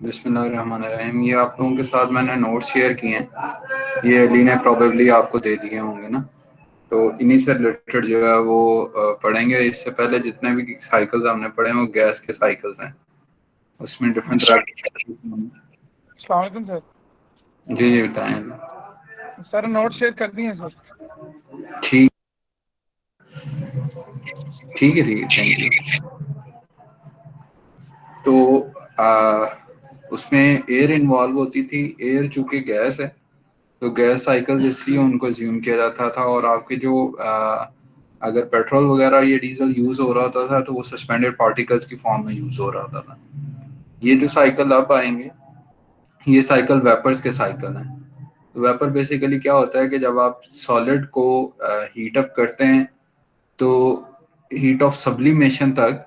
बिस्मिल्लाहिर्रहमानिर्रहीम। ये आप लोगों के साथ मैंने नोट शेयर किए हैं, ये अली ने प्रोबेबली आपको दे दिए होंगे ना, तो इन्हीं से रिलेटेड जो है वो पढ़ेंगे। इससे पहले जितने भी साइकिल्स हमने पढ़े हैं वो गैस के साइकिल्स हैं, उसमें डिफरेंट तरह के। अस्सलाम वालेकुम सर। जी जी बताएं। सर नोट शेयर कर दिए सर। ठीक ठीक है, ठीक है, थैंक यू। तो उसमें एयर इन्वॉल्व होती थी। एयर चूंकि गैस है तो गैस साइकिल्स इसलिए उनको ज्यूम किया जाता था। और आपके जो अगर पेट्रोल वगैरह ये डीजल यूज हो रहा होता था तो वो सस्पेंडेड पार्टिकल्स की फॉर्म में यूज हो रहा होता था। ये जो साइकिल अब आएंगे ये साइकिल वेपर्स के साइकिल हैं। तो वेपर बेसिकली क्या होता है कि जब आप सॉलिड को हीट अप करते हैं तो हीट ऑफ सब्लिमेशन तक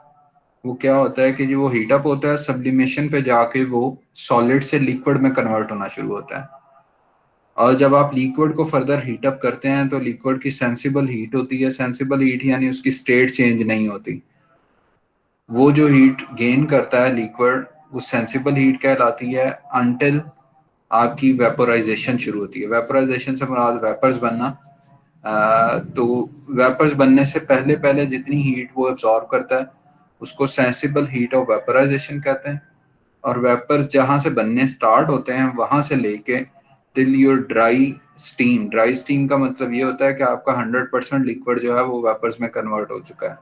वो क्या होता है कि जो वो हीट अप होता है सब्लिमेशन पे जाके वो सॉलिड से लिक्विड में कन्वर्ट होना शुरू होता है। और जब आप लिक्विड को फर्दर हीट अप करते हैं तो लिक्विड की सेंसिबल हीट होती है। सेंसिबल हीट यानी उसकी स्टेट चेंज नहीं होती। वो जो हीट गेन करता है लिक्विड वो सेंसिबल हीट कहलाती है अनटिल आपकी वेपोराइजेशन शुरू होती है। वेपोराइजेशन से मुराद वेपर्स बनना। तो वेपर्स बनने से पहले पहले जितनी हीट वो एब्जॉर्ब करता है उसको सेंसिबल हीट ऑफ वेपोराइजेशन कहते हैं। और वेपर्स जहां से बनने स्टार्ट होते हैं वहां से लेके till your dry steam. Dry steam का मतलब ये होता है कि आपका 100% लिक्विड जो है वो वेपर्स में कन्वर्ट हो चुका है,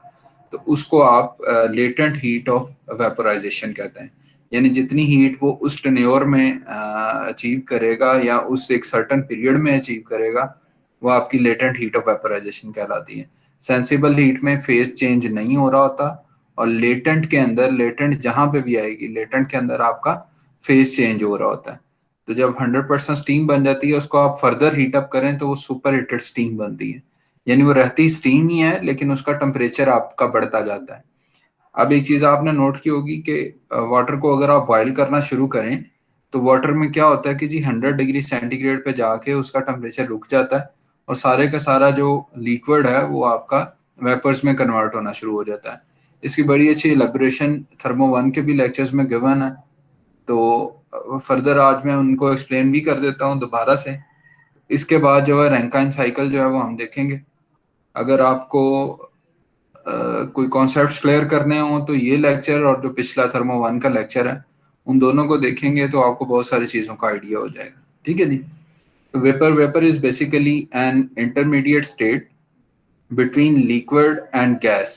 तो उसको आप लेटेंट हीट ऑफ वेपोराइजेशन कहते हैं। यानी जितनी हीट वो उस टेन्योर में अचीव करेगा या उस एक सर्टन पीरियड में अचीव करेगा वो आपकी लेटेंट हीट ऑफ वेपोराइजेशन कहलाती है। सेंसिबल हीट में फेज चेंज नहीं हो रहा होता और लेटेंट के अंदर, लेटेंट जहां पे भी आएगी, लेटेंट के अंदर आपका फेज चेंज हो रहा होता है। तो जब 100% स्टीम बन जाती है उसको आप फर्दर हीट अप करें तो वो सुपर हीटेड स्टीम बनती है। यानी वो रहती स्टीम ही है लेकिन उसका टेम्परेचर आपका बढ़ता जाता है। अब एक चीज आपने नोट की होगी कि वाटर को अगर आप बॉयल करना शुरू करें तो वाटर में क्या होता है कि जी 100 डिग्री सेंटीग्रेड पे जाके उसका टेम्परेचर रुक जाता है और सारे का सारा जो लिक्विड है वो आपका वेपर्स में कन्वर्ट होना शुरू हो जाता है। इसकी बड़ी अच्छी एलेबोरेशन थर्मो वन के भी लेक्चर्स में गिवन है, तो फर्दर आज मैं उनको एक्सप्लेन भी कर देता हूँ दोबारा से। इसके बाद जो है रैंकाइन साइकिल जो है वो हम देखेंगे। अगर आपको कोई कॉन्सेप्ट्स क्लियर करने हो तो ये लेक्चर और जो पिछला थर्मो वन का लेक्चर है उन दोनों को देखेंगे तो आपको बहुत सारी चीज़ों का आइडिया हो जाएगा। ठीक है जी। Vapour vapour is basically an intermediate state between liquid and gas.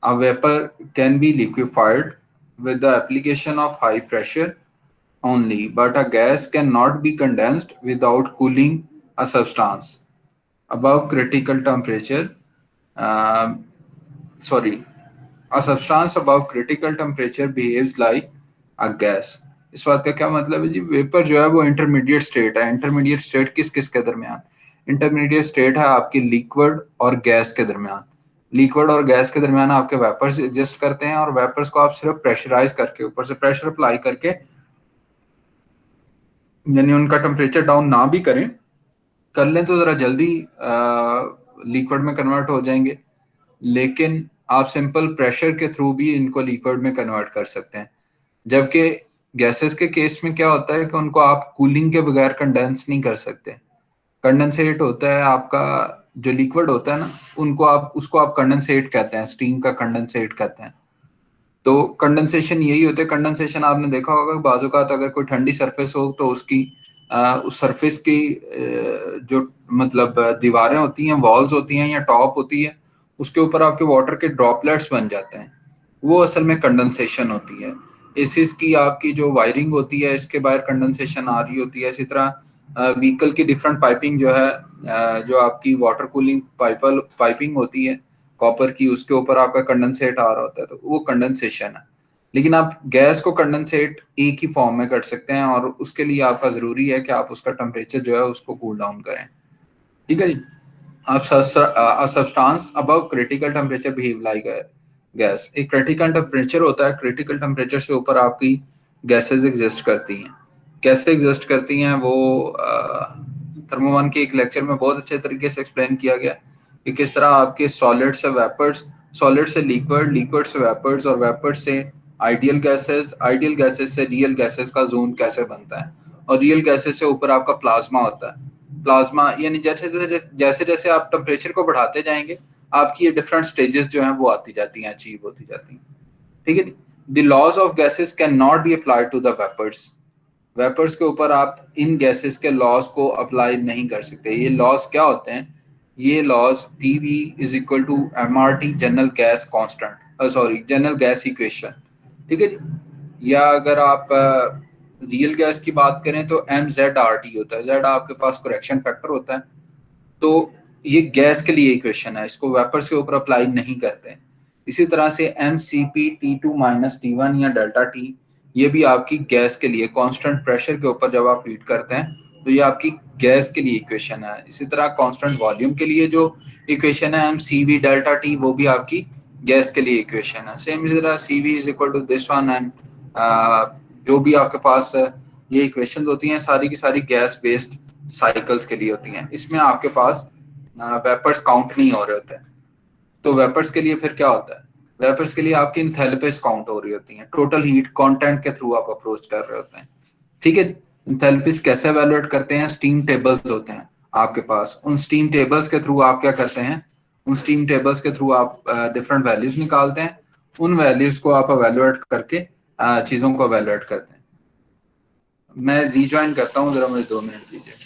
A vapor can be liquefied with the application of high pressure only, but a gas cannot be condensed without cooling a substance above critical temperature. Uh, sorry, a substance above critical temperature behaves like a gas. इस बात का क्या मतलब है जी? Vapour जो है वो इंटरमीडिएट स्टेट है। इंटरमीडिएट स्टेट किस किस के दरमियान? इंटरमीडिएट स्टेट है आपकी लिक्विड और गैस के दरमियान। लिक्विड और गैस के दरमियान आपके वेपर्स एग्जिस्ट करते हैं और वेपर्स को आप सिर्फ प्रेशराइज करके, ऊपर से प्रेशर अप्लाई करके, यानी उनका टेम्परेचर डाउन ना भी करें, कर लें तो जरा जल्दी लिक्विड में कन्वर्ट हो जाएंगे। लेकिन आप सिंपल प्रेशर के थ्रू भी इनको लिक्विड में कन्वर्ट कर सकते हैं। जबकि गैसेस के केस में क्या होता है कि उनको आप कूलिंग के बगैर कंडेंस नहीं कर सकते। कंडेंसेट होता है आपका जो लिक्विड होता है ना, उनको आप, उसको आप कंडेंसेट कहते हैं, स्टीम का कंडेंसेट कहते हैं। तो कंडेंसेशन यही होता है। कंडेंसेशन आपने देखा होगा बाजू का, अगर कोई ठंडी सरफेस हो तो उसकी उस सरफेस की जो मतलब दीवारें होती हैं, वॉल्स होती हैं या टॉप होती है, उसके ऊपर आपके वाटर के ड्रॉपलेट्स बन जाते हैं। वो असल में कंडेंसेशन होती है। एसिस की आपकी जो वायरिंग होती है इसके बाहर कंडेंसेशन आ रही होती है। इसी तरह व्हीकल की डिफरेंट पाइपिंग जो है, जो आपकी वाटर कूलिंग पाइपिंग होती है कॉपर की, उसके ऊपर आपका कंडेंसेट आ रहा होता है, तो वो कंडेंसेशन है। लेकिन आप गैस को कंडेंसेट एक ही फॉर्म में कर सकते हैं और उसके लिए आपका जरूरी है कि आप उसका टेम्परेचर जो है उसको कूल डाउन करें। ठीक है जी। a substance above critical temperature behave like a gas. एक क्रिटिकल टेम्परेचर होता है, क्रिटिकल टेम्परेचर से ऊपर आपकी गैसेस एग्जिस्ट करती हैं। कैसे एग्जिस्ट करती हैं वो थर्मोवन के एक लेक्चर में बहुत अच्छे तरीके से एक्सप्लेन किया गया कि किस तरह आपके सॉलिड से वेपर्स, सॉलिड से लिक्विड, लिक्विड से वेपर्स और वेपर्स से आइडियल गैसेस से रियल गैसेस का जोन कैसे बनता है, और रियल गैसेस से ऊपर आपका प्लाज्मा होता है। प्लाज्मा यानी जैसे जैसे आप टेम्परेचर को बढ़ाते जाएंगे, आपकी ये डिफरेंट स्टेजेस जो हैं वो आती जाती हैं, अचीव होती जाती हैं। ठीक है। The laws of gases can not be applied to the vapours. Vapours के ऊपर आप इन गैसेस के लॉज को अप्लाई नहीं कर सकते। ये लॉज क्या होते हैं? ये laws P V is equal to M R T, general gas constant, sorry general gas equation. ठीक है जी। या अगर आप रियल गैस की बात करें तो एम जेड आर टी होता है, जेड आपके पास करेक्शन फैक्टर होता है। तो ये गैस के लिए इक्वेशन है, इसको वेपर्स के ऊपर अप्लाई नहीं करते हैं। इसी तरह से M C P T two minus T one या डेल्टा टी, ये भी आपकी गैस के लिए कांस्टेंट प्रेशर के ऊपर जब आप हीट करते हैं तो ये आपकी गैस के लिए इक्वेशन है। इसी तरह कांस्टेंट वॉल्यूम के लिए जो इक्वेशन है M C V delta T, वो भी आपकी गैस के लिए इक्वेशन है। सेम इसी तरह C V is equal to this one, and जो भी आपके पास ये इक्वेशन होती हैं सारी की सारी गैस बेस्ड साइकिल्स के लिए होती हैं। इसमें आपके पास वेपर्स काउंट नहीं हो रहे होते हैं। तो वेपर्स के लिए फिर क्या होता है? वेपर्स के लिए आपकी इंथैल्पीज काउंट हो रही होती हैं, टोटल हीट कंटेंट के थ्रू आप अप्रोच कर रहे होते हैं। ठीक है। इंथैल्पीज कैसे एवेलुएट करते हैं? स्टीम टेबल्स होते हैं आपके पास, उन स्टीम टेबल्स के थ्रू आप क्या करते हैं? उन स्टीम टेबल्स के थ्रू आप डिफरेंट वैल्यूज निकालते हैं, उन वैल्यूज को आप एवेलुएट करके चीजों को एवेलुएट करते हैं। मैं रिज्वाइन करता हूँ, जरा मुझे 2 मिनट दीजिए।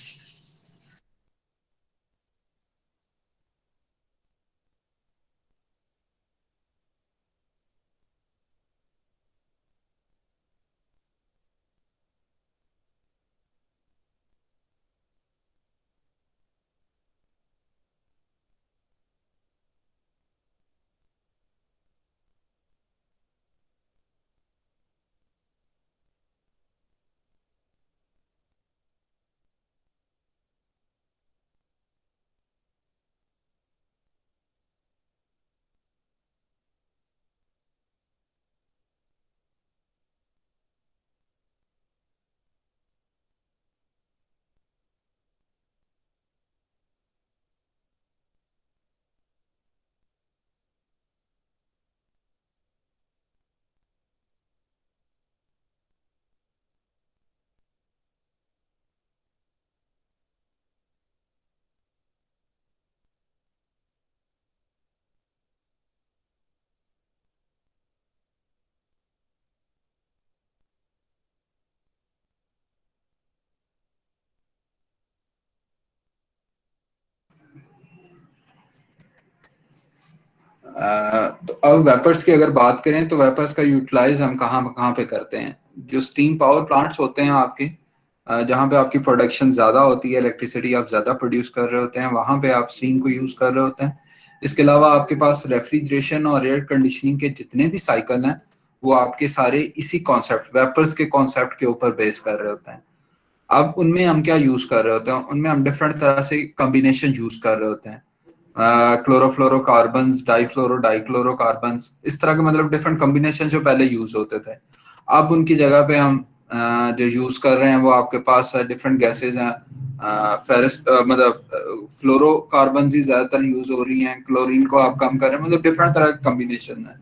तो अब वेपर्स की अगर बात करें तो वेपर्स का यूटिलाइज हम कहाँ कहाँ पे करते हैं? जो स्टीम पावर प्लांट्स होते हैं आपके, जहाँ पे आपकी प्रोडक्शन ज़्यादा होती है, इलेक्ट्रिसिटी आप ज़्यादा प्रोड्यूस कर रहे होते हैं, वहाँ पे आप स्टीम को यूज़ कर रहे होते हैं। इसके अलावा आपके पास रेफ्रिजरेशन और एयर कंडीशनिंग के जितने भी साइकिल हैं वो आपके सारे इसी कॉन्सेप्ट, वेपर्स के कॉन्सेप्ट के ऊपर बेस कर रहे होते हैं। अब उनमें हम क्या यूज़ कर रहे होते हैं? उनमें हम डिफरेंट तरह से कम्बिनेशन यूज़ कर रहे होते हैं। क्लोरोफ्लोरोकार्बन्स, डाइफ्लोरो डाइक्लोरोकार्बन्स, इस तरह के मतलब डिफरेंट कॉम्बिनेशन जो पहले यूज होते थे, अब उनकी जगह पे हम जो यूज कर रहे हैं वो आपके पास डिफरेंट गैसेज हैं। फेरस मतलब फ्लोरोकार्बन ही ज्यादातर यूज हो रही हैं, क्लोरीन को आप कम कर रहे हैं, मतलब डिफरेंट तरह के कॉम्बिनेशन है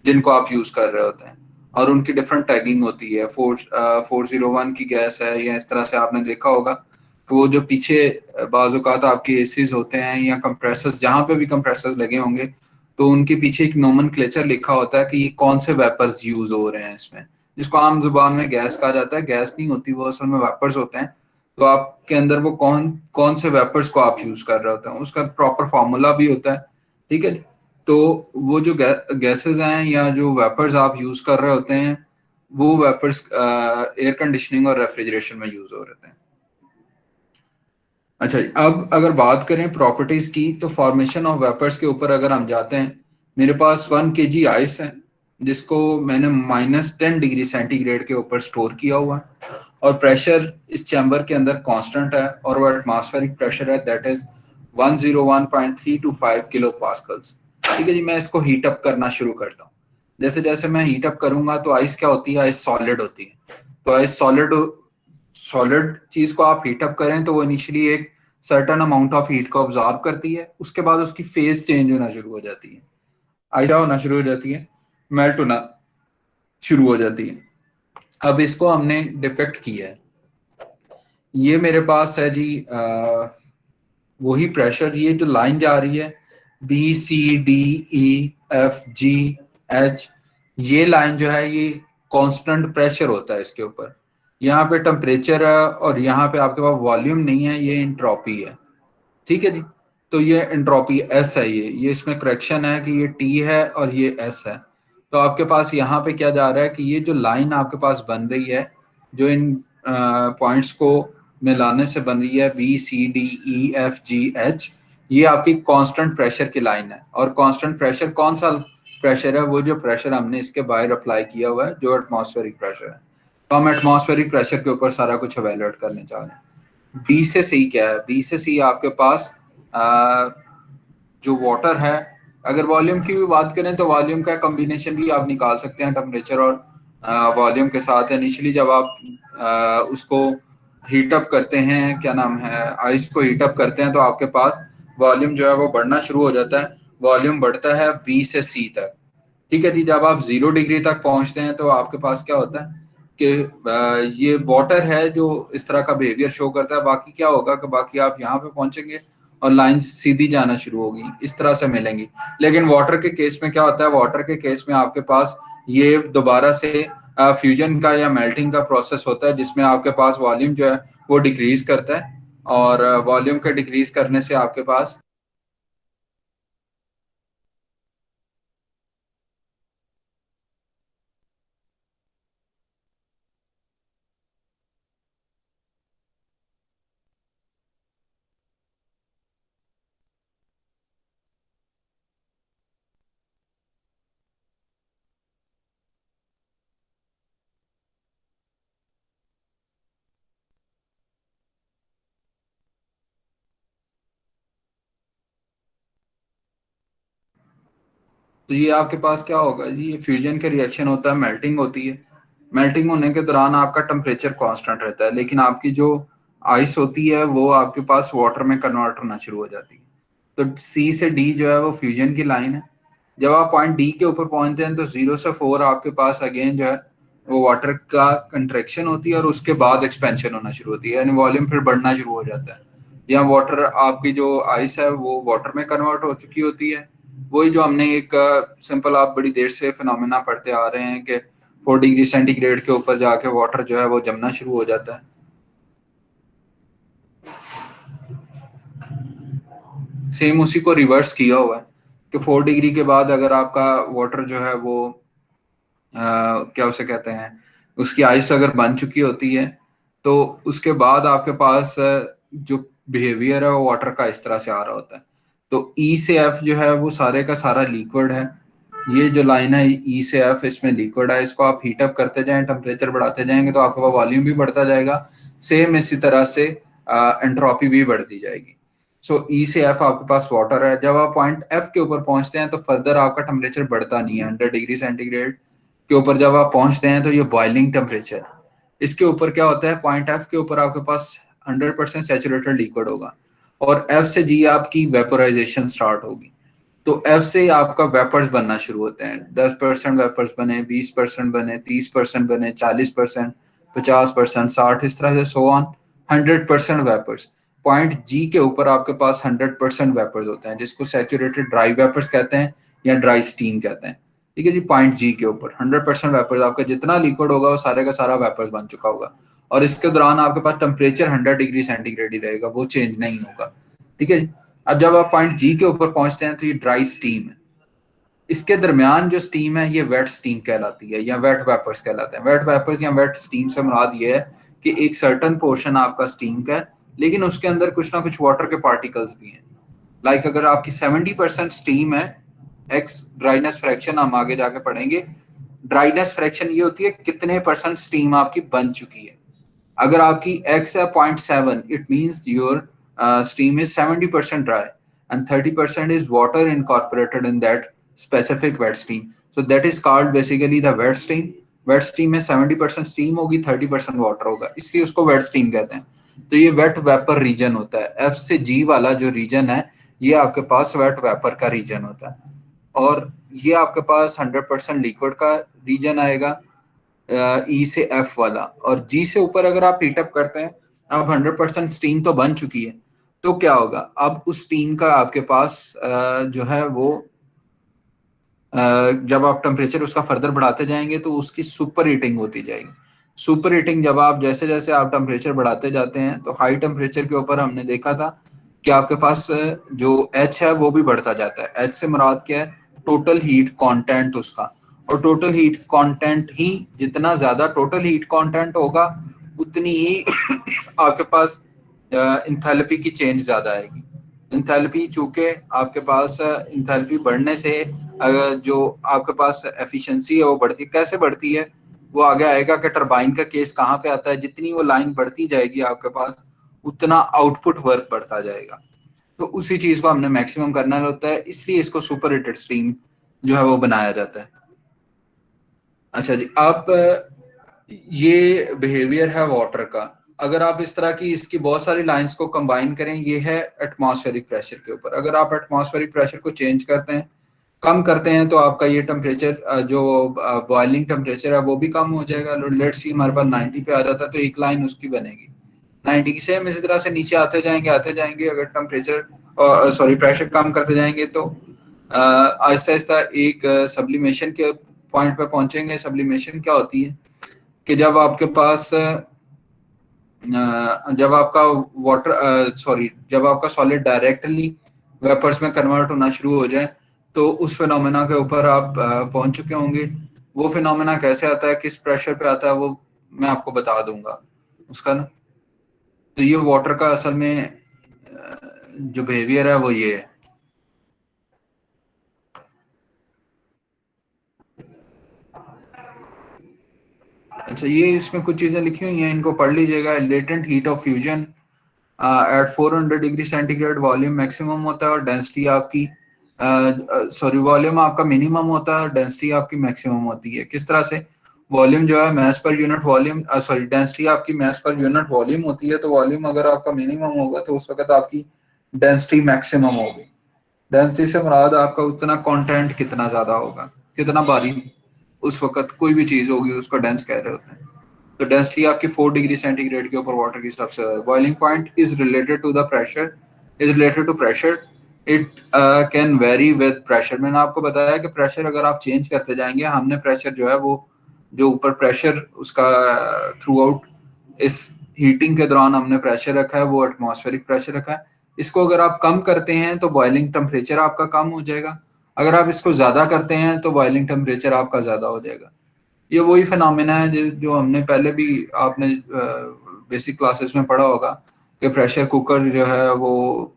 जिनको आप यूज कर रहे होते हैं, और उनकी डिफरेंट टैगिंग होती है। 401 की गैस है, या इस तरह से आपने देखा होगा कि वो जो पीछे बाज़-औक़ात आपके एसीज होते हैं या कंप्रेसर्स, जहाँ पे भी कंप्रेसर्स लगे होंगे तो उनके पीछे एक नोमेनक्लेचर लिखा होता है कि ये कौन से वेपर्स यूज हो रहे हैं इसमें, जिसको आम जुबान में गैस कहा जाता है। गैस नहीं होती वो, असल में वेपर्स होते हैं। तो आपके अंदर वो कौन कौन से वेपर्स को आप यूज कर रहे होते हैं उसका प्रॉपर फार्मूला भी होता है। ठीक है। तो वो जो गैसेस हैं या जो वेपर्स आप यूज कर रहे होते हैं, वो वेपर्स एयर कंडीशनिंग और रेफ्रिजरेशन में यूज हो रहे हैं। अच्छा, अब अगर बात करें प्रॉपर्टीज की, तो फॉर्मेशन ऑफ वेपर्स के ऊपर अगर हम जाते हैं, मेरे पास 1 kg आइस है जिसको मैंने -10 डिग्री सेंटीग्रेड के ऊपर स्टोर किया हुआ है, और प्रेशर इस चैम्बर के अंदर कांस्टेंट है, और वो एटमॉस्फेरिक प्रेशर है, दैट इज 101.325 किलो पास्कल्स। ठीक है जी। मैं इसको हीट अप करना शुरू करता हूँ। जैसे जैसे मैं हीट अप करूंगा तो आइस क्या होती है? आइस सॉलिड होती है। तो आइस सॉलिड सॉलिड चीज को आप हीट अप करें तो वो इनिशियली एक सर्टेन अमाउंट ऑफ हीट को ऑब्जॉर्ब करती है, उसके बाद उसकी फेज चेंज होना शुरू हो जाती है, आइसा होना शुरू हो जाती है, मेल्ट होना शुरू हो जाती है। अब इसको हमने डिपिक्ट किया है। ये मेरे पास है जी वही प्रेशर, ये जो लाइन जा रही है BCDEFGH, ये लाइन जो है ये कांस्टेंट प्रेशर होता है इसके ऊपर। यहाँ पे टेम्परेचर है और यहाँ पे आपके पास वॉल्यूम नहीं है, ये इंट्रोपी है। ठीक है जी। तो ये एंट्रोपी एस है, ये इसमें करेक्शन है कि ये टी है और ये एस है। तो आपके पास यहाँ पे क्या जा रहा है कि ये जो लाइन आपके पास बन रही है, जो इन पॉइंट्स को मिलाने से बन रही है BCDEFGH, ये आपकी कांस्टेंट प्रेशर की लाइन है। और कांस्टेंट प्रेशर कौन सा प्रेशर है? वो जो प्रेशर हमने इसके बाहर अप्लाई किया हुआ है, जो एटमॉस्फेरिक प्रेशर है। तो हम एटमॉस्फेरिक प्रेशर के ऊपर सारा कुछ एवेल्युएट करने जा रहे हैं। बी से सी क्या है? बी से सी आपके पास जो वाटर है, अगर वॉल्यूम की भी बात करें तो वॉल्यूम का कॉम्बिनेशन भी आप निकाल सकते हैं टेम्परेचर और वॉल्यूम के साथ। इनिशियली जब आप उसको हीटअप करते हैं, क्या नाम है, आइस को हीटअप करते हैं, तो आपके पास वॉल्यूम जो है वो बढ़ना शुरू हो जाता है। वॉल्यूम बढ़ता है बी से सी तक। ठीक है जी। जब आप 0 डिग्री तक पहुंचते हैं तो आपके पास क्या होता है कि ये वाटर है जो इस तरह का बिहेवियर शो करता है। बाकी क्या होगा कि बाकी आप यहाँ पे पहुंचेंगे और लाइन सीधी जाना शुरू होगी, इस तरह से मिलेंगी। लेकिन वाटर के केस में क्या होता है? वाटर के केस में आपके पास ये दोबारा से फ्यूजन का या मेल्टिंग का प्रोसेस होता है, जिसमें आपके पास वॉल्यूम जो है वो डिक्रीज करता है। और वॉल्यूम के डिक्रीज करने से आपके पास तो ये आपके पास क्या होगा जी? ये फ्यूजन का रिएक्शन होता है, मेल्टिंग होती है। मेल्टिंग होने के दौरान आपका टेम्परेचर कांस्टेंट रहता है, लेकिन आपकी जो आइस होती है वो आपके पास वाटर में कन्वर्ट होना शुरू हो जाती है। तो सी से डी जो है वो फ्यूजन की लाइन है। जब आप पॉइंट डी के ऊपर पहुंचते हैं तो 0 से 4 आपके पास अगेन जो है वो वाटर का कंट्रैक्शन होती है और उसके बाद एक्सपेंशन होना शुरू होती है, यानी वॉल्यूम फिर बढ़ना शुरू हो जाता है। या वाटर, आपकी जो आइस है वो वाटर में कन्वर्ट हो चुकी होती है। वही जो हमने एक सिंपल, आप बड़ी देर से फिनोमेना पढ़ते आ रहे हैं कि 4 डिग्री सेंटीग्रेड के ऊपर जाके वाटर जो है वो जमना शुरू हो जाता है। सेम उसी को रिवर्स किया हुआ है कि 4 डिग्री के बाद अगर आपका वाटर जो है वो क्या उसे कहते हैं, उसकी आइस अगर बन चुकी होती है, तो उसके बाद आपके पास जो बिहेवियर है वो वाटर का इस तरह से आ रहा होता है। तो ई से एफ जो है वो सारे का सारा लिक्विड है। ये जो लाइन है ई से एफ, इसमें लिक्विड है। इसको आप हीटअप करते जाएं, टेम्परेचर बढ़ाते जाएंगे तो आपका वॉल्यूम भी बढ़ता जाएगा। सेम इसी तरह से एंट्रोपी भी बढ़ती जाएगी। सो ई से एफ आपके पास वाटर है। जब आप पॉइंट एफ के ऊपर पहुंचते हैं तो फर्दर आपका टेम्परेचर बढ़ता नहीं है। 100 डिग्री सेंटीग्रेड के ऊपर जब आप पहुंचते हैं तो ये बॉइलिंग टेम्परेचर। इसके ऊपर क्या होता है? पॉइंट एफ के ऊपर आपके पास 100% सैचुरेटेड लिक्विड होगा और एफ से जी आपकी वेपोराइजेशन स्टार्ट होगी। तो एफ से आपका वेपर्स बनना शुरू होते हैं। 10% वेपर्स बने, 20% बने, 30% बने, 40%, 50%, 60, इस तरह से सो ऑन 100% वेपर्स। पॉइंट जी के ऊपर आपके पास 100% वेपर्स होते हैं, जिसको सैचुरेटेड ड्राई वेपर्स कहते हैं या ड्राई स्टीम कहते हैं। ठीक है जी। पॉइंट जी के ऊपर 100% वेपर्स, आपका जितना लिक्विड होगा वो सारे का सारा वेपर्स बन चुका होगा। और इसके दौरान आपके पास टेम्परेचर 100 डिग्री सेंटीग्रेड ही रहेगा, वो चेंज नहीं होगा। ठीक है जी। अब जब आप पॉइंट जी के ऊपर पहुंचते हैं तो ये ड्राई स्टीम है। इसके दरमियान जो स्टीम है ये वेट स्टीम कहलाती है या वेट वेपर्स कहलाते हैं। वेट वेपर्स या वेट स्टीम से मुराद ये है कि एक सर्टन पोर्शन आपका स्टीम का है, लेकिन उसके अंदर कुछ ना कुछ वाटर के पार्टिकल्स भी हैं। लाइक अगर आपकी 70% स्टीम है, एक्स ड्राइनेस फ्रैक्शन हम आगे जाके पढ़ेंगे। ड्राइनेस फ्रैक्शन ये होती है कितने परसेंट स्टीम आपकी बन चुकी है। अगर आपकी एक्स है 0.7, it means your steam is 70% dry and 30% is water incorporated in that specific wet steam. So that is called basically the wet steam. Wet steam में 70% steam होगी, 30% water होगा, इसलिए उसको wet steam कहते हैं। तो ये wet vapor region होता है। F से G वाला जो region है ये आपके पास wet vapor का region होता है। और ये आपके पास 100% लिक्विड का रीजन आएगा ई से एफ वाला, और जी से ऊपर अगर आप हीटअप करते हैं, अब 100% स्टीम तो बन चुकी है, तो क्या होगा, अब उस स्टीम का आपके पास जो है वो जब आप टेम्परेचर उसका फर्दर बढ़ाते जाएंगे तो उसकी सुपर हीटिंग होती जाएगी। सुपर हीटिंग जब आप जैसे जैसे आप टेम्परेचर बढ़ाते जाते हैं तो हाई टेम्परेचर के ऊपर हमने देखा था कि आपके पास जो एच है वो भी बढ़ता जाता है। एच से मुराद क्या है, टोटल हीट कंटेंट उसका, और टोटल हीट कंटेंट ही जितना ज्यादा टोटल हीट कंटेंट होगा उतनी ही आपके पास इंथैल्पी की चेंज ज्यादा आएगी। इंथैल्पी चूंकि आपके पास इंथैल्पी बढ़ने से जो आपके पास एफिशिएंसी है वो बढ़ती, कैसे बढ़ती है वो आगे आएगा कि टरबाइन का केस कहाँ पे आता है। जितनी वो लाइन बढ़ती जाएगी आपके पास उतना आउटपुट वर्क बढ़ता जाएगा, तो उसी चीज को हमने मैक्सिमम करना होता है, इसलिए इसको सुपर हीटेड स्टीम जो है वो बनाया जाता है। अच्छा जी, आप ये बिहेवियर है वाटर का। अगर आप इस तरह की इसकी बहुत सारी लाइंस को कंबाइन करें, ये है एटमॉस्फेरिक प्रेशर के ऊपर। अगर आप एटमॉस्फेरिक प्रेशर को चेंज करते हैं, कम करते हैं, तो आपका ये टेम्परेचर जो बॉइलिंग टेम्परेचर है वो भी कम हो जाएगा। लेट्स सी हमारे पास 90 पे आ जाता है तो एक लाइन उसकी बनेगी 90 की। सेम इसी तरह से नीचे आते जाएंगे, अगर टेम्परेचर सॉरी प्रेशर कम करते जाएंगे तो आहिस्ता आहिस्ता एक सब्लिमेशन के पॉइंट पे पहुंचेंगे। सब्लिमेशन क्या होती है कि जब आपके पास जब आपका जब आपका सॉलिड डायरेक्टली वेपर्स में कन्वर्ट होना शुरू हो जाए, तो उस फिनोमेना के ऊपर आप पहुंच चुके होंगे। वो फिनोमेना कैसे आता है, किस प्रेशर पे आता है, वो मैं आपको बता दूंगा उसका ना। तो ये वाटर का असल में जो बिहेवियर है वो ये है। अच्छा, ये इसमें कुछ चीजें लिखी हुई हैं, इनको पढ़ लीजिएगा। Latent heat of fusion at 400 degree centigrade volume maximum होता है और डेंसिटी आपकी वॉल्यूम आपका मिनिमम होता है और डेंसिटी आपकी मैक्सिमम होती है। किस तरह से, वॉल्यूम जो है mass per unit volume density आपकी मैस पर यूनिट वॉल्यूम होती है, तो वॉल्यूम अगर आपका मिनिमम होगा तो उस वक्त आपकी डेंसिटी मैक्सिमम होगी। डेंसिटी से मुराद आपका उतना कंटेंट कितना ज्यादा होगा, कितना भारी उस वक्त कोई भी चीज होगी उसको डेंस कह रहे होते हैं। तो डेंसिटी आपकी 4 डिग्री सेंटीग्रेड के ऊपर वाटर की सबसे ज्यादा। Boiling point is related to pressure. It can vary with pressure. मैंने आपको बताया कि प्रेशर अगर आप चेंज करते जाएंगे, हमने प्रेशर जो है वो जो ऊपर प्रेशर उसका थ्रू आउट इस हीटिंग के दौरान हमने प्रेशर रखा है वो एटमॉस्फेरिक प्रेशर रखा है। इसको अगर आप कम करते हैं तो बॉइलिंग टेम्परेचर आपका कम हो जाएगा, अगर आप इसको ज्यादा करते हैं तो बॉइलिंग टेम्परेचर आपका ज्यादा हो जाएगा। ये वही फिनोमेना है जो हमने पहले भी आपने बेसिक क्लासेस में पढ़ा होगा कि प्रेशर कुकर जो है वो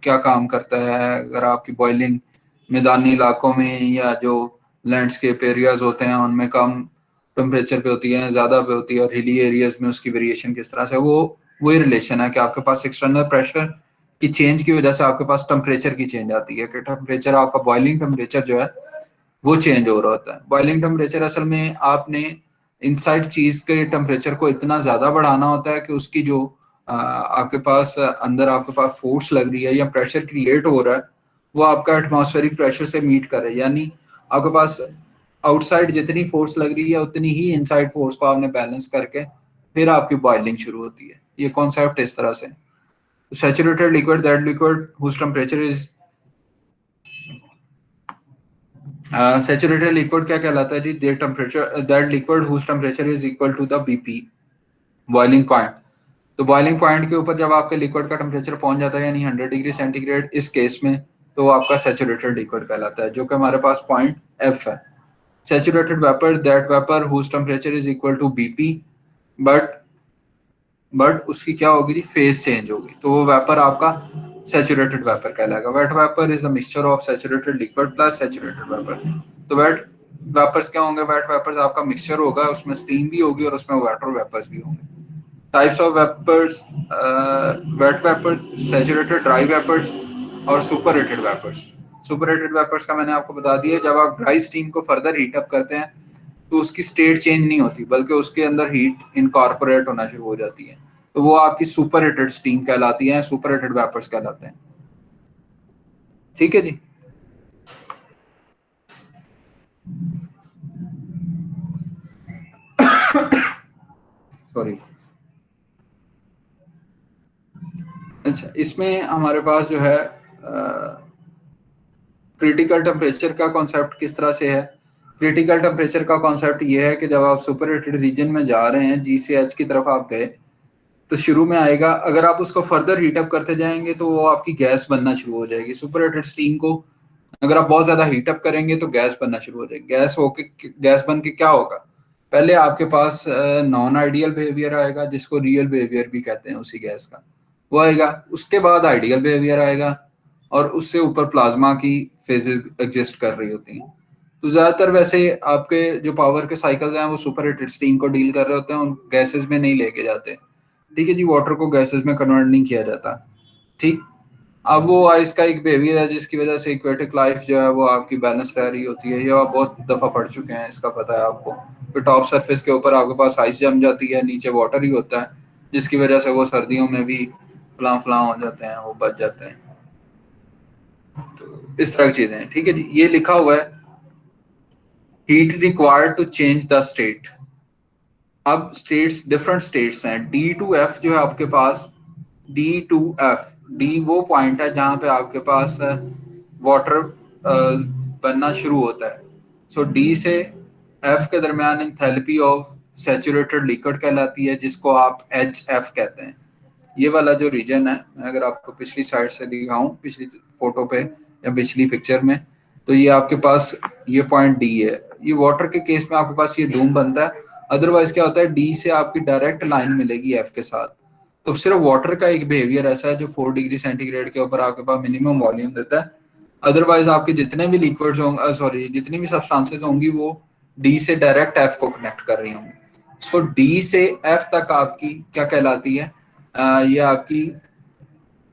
क्या काम करता है। अगर आपकी बॉइलिंग मैदानी इलाकों में या जो लैंडस्केप एरियाज होते हैं उनमें कम टेम्परेचर पे होती है, ज्यादा पे होती है, और हिली एरियाज में उसकी वेरिएशन किस तरह से, वो वही रिलेशन है कि आपके पास एक्सटर्नल प्रेशर की चेंज की वजह से आपके पास टेम्परेचर की चेंज आती है, कि टेम्परेचर आपका बॉइलिंग टेम्परेचर जो है वो चेंज हो रहा होता है। बॉइलिंग टेम्परेचर असल में आपने इनसाइड चीज के टेम्परेचर को इतना ज्यादा बढ़ाना होता है कि उसकी जो आपके पास अंदर आपके पास फोर्स लग रही है या प्रेशर क्रिएट हो रहा है वो आपका एटमॉस्फेरिक प्रेशर से मीट करे। यानी आपके पास आउटसाइड जितनी फोर्स लग रही है उतनी ही इनसाइड फोर्स को आपने बैलेंस करके फिर आपकी बॉइलिंग शुरू होती है। ये कॉन्सेप्ट इस तरह से। Saturated liquid, that liquid whose temperature is saturated liquid क्या कहलाता है जी, there temperature that liquid whose temperature is equal to the BP, boiling point. तो बॉइलिंग पॉइंट के ऊपर जब आपके लिक्विड का टेम्परेचर पहुंच जाता है यानी 100 डिग्री सेंटीग्रेड इस केस में, तो वो आपका सैचुरेटेड लिक्विड कहलाता है, जो कि हमारे पास पॉइंट एफ है। Saturated vapour, that vapour whose temperature is equal to BP, but उसकी क्या होगी जी, फेज चेंज होगी, तो वो वेपर आपका सैचुरेटेड वेपर कहलाएगा। Wet vapour is a mixture of saturated liquid plus saturated vapour. तो वेट वेपर्स क्या होंगे, वेट वेपर्स आपका मिक्सचर होगा, उसमें स्टीम भी होगी और उसमें वाटर वेपर्स भी होंगे। Types of vapours, wet vapour, saturated dry vapours और super heated vapours. Super heated vapours का मैंने आपको बता दिया, जब आप ड्राई स्टीम को फर्दर हीट अप करते हैं तो उसकी स्टेट चेंज नहीं होती बल्कि उसके अंदर हीट इनकॉर्पोरेट होना शुरू हो जाती है, तो वो आपकी सुपर हीटेड स्टीम कहलाती है, सुपर हीटेड वेपर्स कहलाते हैं। ठीक है जी। सॉरी। अच्छा, इसमें हमारे पास जो है क्रिटिकल टेम्परेचर का कॉन्सेप्ट किस तरह से है। क्रिटिकल टेम्परेचर का कॉन्सेप्ट ये है कि जब आप सुपर हीटेड रीजन में जा रहे हैं, जी से एच की तरफ आप गए, तो शुरू में आएगा, अगर आप उसको फर्दर हीटअप करते जाएंगे तो वो आपकी गैस बनना शुरू हो जाएगी। सुपर हीटेड स्टीम को अगर आप बहुत ज्यादा हीटअप करेंगे तो गैस बनना शुरू हो जाएगी। गैस बन के क्या होगा, पहले आपके पास नॉन आइडियल बिहेवियर आएगा, जिसको रियल बिहेवियर भी कहते हैं उसी गैस का, वो आएगा। उसके बाद आइडियल बिहेवियर आएगा और उससे ऊपर प्लाज्मा की फेजेस एग्जिस्ट कर रही होती हैं। तो ज्यादातर वैसे आपके जो पावर के साइकिल्स हैं वो सुपर हीटेड स्टीम को डील कर रहे होते हैं, उन गैसेस में नहीं लेके जाते। ठीक है जी, वाटर को गैसेस में कन्वर्ट नहीं किया जाता। ठीक, अब वो आइस का एक बिहेवियर है जिसकी वजह से इक्वेटिक लाइफ जो है वो आपकी बैलेंस रह रही होती है। ये आप बहुत दफा पढ़ चुके हैं, इसका पता है आपको। तो टॉप सरफेस के ऊपर आपके पास आइस जम जाती है, नीचे वाटर ही होता है, जिसकी वजह से वो सर्दियों में भी फलां फलां हो जाते हैं, वो बच जाते हैं। तो इस तरह की चीजें हैं। ठीक है जी, ये लिखा हुआ है heat required to change the state. अब स्टेट्स, डिफरेंट स्टेट्स हैं। D2F जो है आपके पास, D2F, डी वो पॉइंट है जहां पे आपके पास वाटर बनना शुरू होता है। सो डी से एफ के दरमियान एंथैल्पी ऑफ सैचुरेटेड लिक्विड कहलाती है, जिसको आप HF कहते हैं। ये वाला जो रीजन है, मैं अगर आपको पिछली साइड से दिखाऊं, पिछली फोटो पे या पिछली पिक्चर में, तो ये आपके पास ये पॉइंट डी है। ये वाटर के केस में आपके पास ये डूम बनता है। अदरवाइज क्या होता है, डी से आपकी डायरेक्ट लाइन मिलेगी एफ के साथ। तो सिर्फ वाटर का एक बिहेवियर ऐसा है जो 4 डिग्री सेंटीग्रेड के ऊपर आपके पास मिनिमम वॉल्यूम देता है। अदरवाइज आपके जितने भी लिक्विड्स होंगे, सॉरी, जितनी भी सब्सटेंसेस होंगी वो डी से डायरेक्ट एफ को कनेक्ट कर रही होंगी। सो डी से एफ तक आपकी क्या कहलाती है, ये आपकी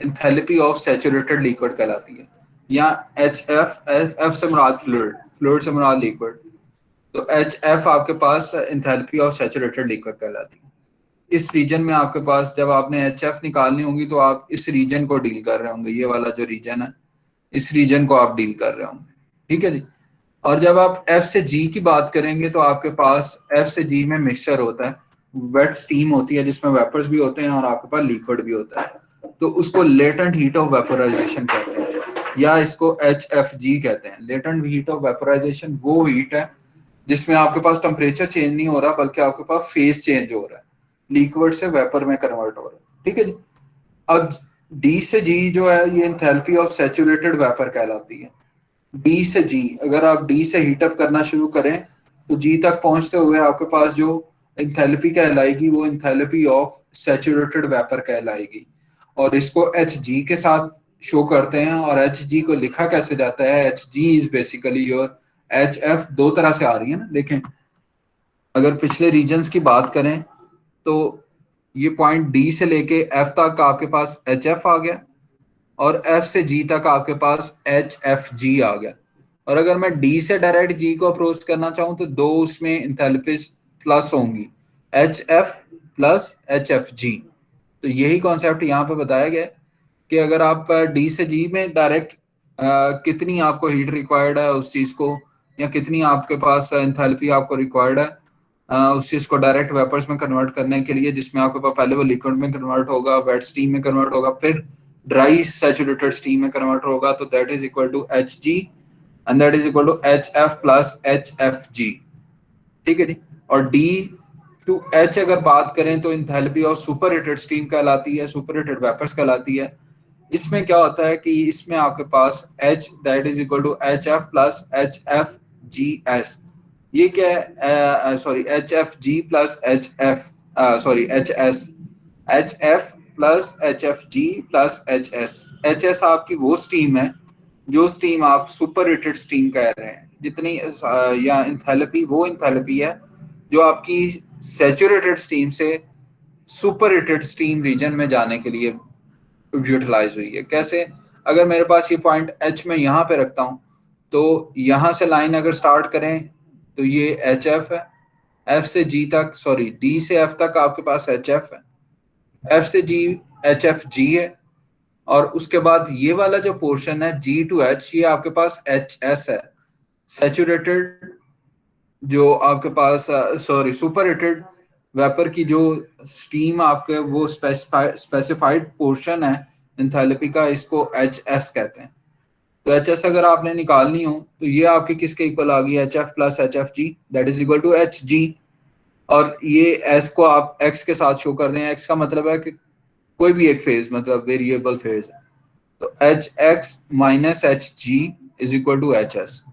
एंथैल्पी ऑफ सैचुरेटेड लिक्विड कहलाती है। या HF, एफ से मुराद फ्लूइड, फ्लूइड से मुराद लिक्विड। तो HF आपके पास एंथैल्पी ऑफ सैचुरेटेड लिक्विड कहलाती है। इस रीजन में आपके पास जब आपने HF निकालनी होगी तो आप इस रीजन को डील कर रहे होंगे। ये वाला जो रीजन है, इस रीजन को आप डील कर रहे होंगे। ठीक है जी। और जब आप F से G की बात करेंगे तो आपके पास F से G में मिक्सचर होता है, वेट स्टीम होती है जिसमें वेपर्स भी होते हैं और आपके पास लिक्विड भी होता है। तो उसको लेटेंट हीट ऑफ वेपोराइजेशन कहते हैं, या इसको HFG कहते हैं। लेटेंट हीट ऑफ वेपोराइजेशन वो हीट है जिसमें आपके पास टेम्परेचर चेंज नहीं हो रहा, बल्कि आपके पास फेज चेंज हो रहा है, लिक्विड से वेपर में कन्वर्ट हो रहा है। ठीक है जी। अब डी से जी जो है ये एंथैल्पी ऑफ सैचुरेटेड वेपर कहलाती है। डी से जी, अगर आप डी से हीटअप करना शुरू करें तो जी तक पहुंचते हुए आपके पास जो एंथैल्पी कहलाएगी वो एंथैल्पी ऑफ सैचुरेटेड वेपर कहलाएगी। और इसको एच जी के साथ शो करते हैं। और एच जी को लिखा कैसे जाता है, H G is basically your H F. दो तरह से आ रही है ना, देखें, अगर पिछले रीजन्स की बात करें तो ये पॉइंट डी से लेके एफ तक आपके पास एच एफ आ गया, और एफ से जी तक आपके पास एच एफ जी आ गया। और अगर मैं डी से डायरेक्ट जी को अप्रोच करना चाहूं तो दो उसमें एंथैल्पीज प्लस होंगी, H F plus H F जी। तो यही कॉन्सेप्ट यहाँ पे बताया गया कि अगर आप डी से जी में डायरेक्ट कितनी आपको हीट रिक्वायर्ड है उस चीज को, या कितनी आपके पास एंथैल्पी आपको रिक्वायर्ड है उस चीज को डायरेक्ट वेपर्स में कन्वर्ट करने के लिए, जिसमें आपके पास पहले वो लिक्विड में कन्वर्ट होगा, वेट स्टीम में कन्वर्ट होगा, फिर ड्राई सैचुरेटेड स्टीम में कन्वर्ट होगा, तो that is equal to H G and that is equal to H F plus H F G. ठीक है जी। और डी टू एच अगर बात करें तो enthalpy of super heated steam कहलाती है, सुपर हीटेड वेपर्स कहलाती है। इसमें क्या होता है कि इसमें आपके पास H that is equal to H F plus H F G S. ये क्या है, sorry, H F G plus H F, sorry, H S, H F plus H F G plus H S. H S आपकी वो steam है जो steam आप super heated steam कह रहे हैं, जितनी या एंथैल्पी वो एंथैल्पी है जो आपकी सैचुरेटेड स्टीम से सुपर हीटेड स्टीम रीजन में जाने के लिए यूटिलाइज हुई है। कैसे, अगर मेरे पास ये पॉइंट एच में यहाँ पे रखता हूँ तो यहाँ से लाइन अगर स्टार्ट करें तो ये एच एफ है, एफ से जी तक, सॉरी, डी से एफ तक आपके पास एच एफ है, एफ से जी एच एफ जी है, और उसके बाद ये वाला जो पोर्शन है जी टू एच, ये आपके पास एच एस है, सैचुरेटेड, जो आपके पास, सॉरी, सुपर हीटेड वेपर की जो स्टीम आपके वो स्पेसिफाइड पोर्शन है एंथैल्पी का, इसको एच एस कहते हैं। तो एच एस अगर आपने निकालनी हो तो ये आपकी किसके इक्वल आ गई, H F plus H F G, that is equal to H G. और ये एस को आप एक्स के साथ शो कर दें, एक्स का मतलब है कि कोई भी एक फेज, मतलब वेरिएबल फेज है, तो H X minus H G is equal to H S.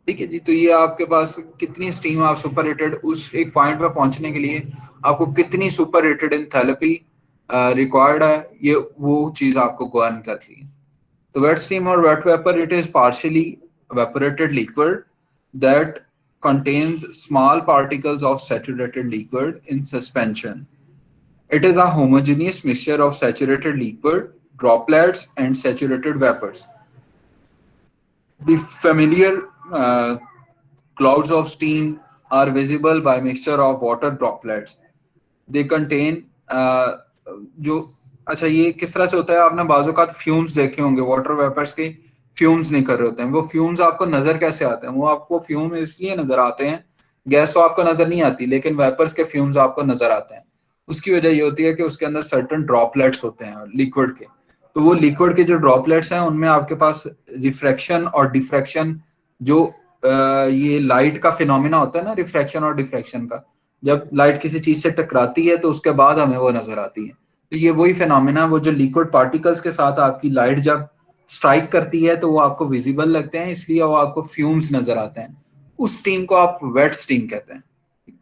ठीक है जी। तो ये आपके पास कितनी स्टीम आप सुपर रेटेड उस एक पॉइंट पे पहुंचने के लिए आपको कितनी सुपर रेटेड एंथैल्पी रिक्वायर्ड है, ये वो चीज आपको गवर्न करती है। तो वेट स्टीम और wet vapour, it is partially evaporated liquid that contains small particles of saturated liquid in suspension. It is a homogeneous mixture of saturated liquid, droplets, and saturated vapors. The familiar clouds of steam are visible by mixture of water droplets. They contain जो अच्छा ये किस तरह से होता है, आपने बाजू का फ्यूम्स देखे होंगे, वाटर वेपर्स के फ्यूम्स नहीं कर रहे होते हैं। वो फ्यूम्स आपको नजर कैसे आते हैं, वो आपको फ्यूम इसलिए नजर आते हैं, गैस तो आपको नजर नहीं आती लेकिन वेपर्स के फ्यूम्स आपको नजर आते हैं। उसकी वजह ये होती है कि उसके अंदर सर्टन ड्रॉपलेट्स होते हैं लिक्विड के। तो वो लिक्विड के जो ड्रॉपलेट्स हैं उनमें आपके पास रिफ्रैक्शन और डिफ्रैक्शन, जो ये लाइट का फिनोमिना होता है ना, रिफ्रैक्शन और डिफ्रैक्शन का, जब लाइट किसी चीज से टकराती है तो उसके बाद हमें वो नजर आती है। तो ये वही फिनोमिना, वो जो लिक्विड पार्टिकल्स के साथ आपकी लाइट जब स्ट्राइक करती है तो वो आपको विजिबल लगते हैं, इसलिए वो आपको फ्यूम्स नजर आते हैं। उस स्टीम को आप वेट स्टीम कहते हैं।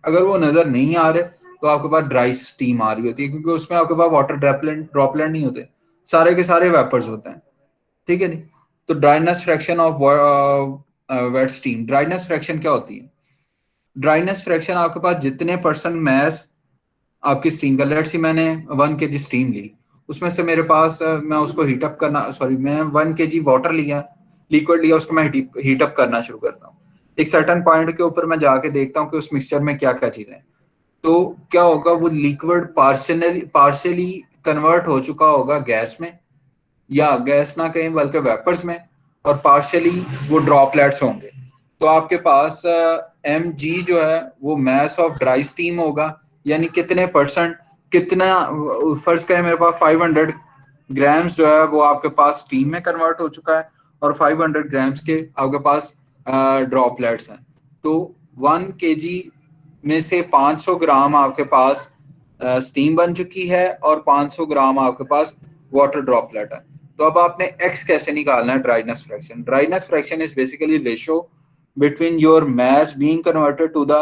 अगर वो नजर नहीं आ रहे तो आपके पास ड्राई स्टीम आ रही होती है, क्योंकि उसमें आपके पास वाटर ड्रॉपलेट ड्रॉपलेट नहीं होते, सारे के सारे वेपर्स होते हैं। ठीक है नहीं। तो dryness fraction of wet steam, dryness fraction क्या होती है? ड्राइनेस फ्रैक्शन आपके पास जितने परसेंट मैस आपकी स्टीम का, लेट्स सी मैंने 1 kg स्टीम ली, उसमें से मेरे पास मैं उसको हीटअप करना, सॉरी मैं 1 kg वाटर लिया, लिक्विड लिया, उसको मैं हीटअप करना शुरू करता हूँ। एक सर्टन पॉइंट के ऊपर मैं जाके देखता हूँ कि उस मिक्सचर में क्या क्या चीजें हैं। तो क्या होगा, वो लिक्विड पार्शियली कन्वर्ट हो चुका होगा गैस में, या गैस ना कहें बल्कि वेपर्स में, और पार्शियली वो ड्रॉपलेट्स होंगे। तो आपके पास एम जी जो है वो मैस ऑफ ड्राई स्टीम होगा, यानी कितने परसेंट, कितना, फर्ज करें मेरे पास 500 ग्राम्स जो है वो आपके पास स्टीम में कन्वर्ट हो चुका है, और 500 ग्राम्स के आपके पास ड्रॉपलेट्स हैं। तो 1 kg में से 500 ग्राम आपके पास स्टीम बन चुकी है, और 500 ग्राम आपके पास वाटर ड्रॉपलेट है। तो अब आपने एक्स कैसे निकालना है, dryness fraction. Dryness fraction is basically ratio between your mass being converted to the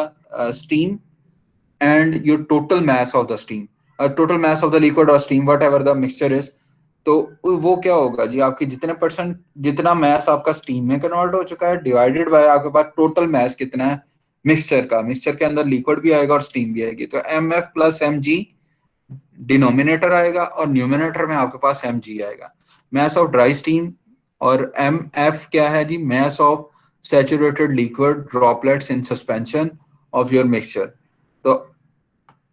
steam and your total mass of the steam, total mass of the liquid or steam, whatever the mixture is। तो वो क्या होगा जी, आपकी जितने percent, जितना mess आपका steam में convert हो चुका है डिवाइडेड बाय आपके पास टोटल मैस कितना है मिक्सचर का। मिक्सचर के अंदर लिक्विड भी आएगा और स्टीम भी आएगी, तो M F plus M G denominator आएगा, और न्यूमिनेटर में आपके पास एम जी आएगा, मैस ऑफ ड्राई स्टीम। और एम एफ क्या है जी, mass of saturated liquid droplets in suspension of your mixture. तो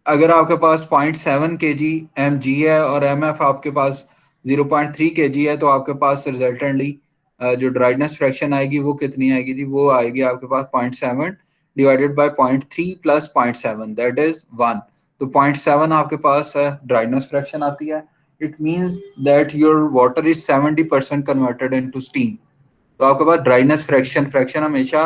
अगर आपके पास 0.7 kg एम जी है और एम एफ आपके पास 0.3 kg है, तो आपके पास रिजल्टेंटली जो ड्राइनेस फ्रैक्शन आएगी वो कितनी आएगी जी, वो आएगी आपके पास 0.7 divided by 0.3 plus 0.7, that is 1। तो 0.7 आपके पास ड्राइनेस फ्रैक्शन आती है। It means that your water is 70% converted into steam. तो आपके पास ड्राइनेस फ्रैक्शन फ्रैक्शन हमेशा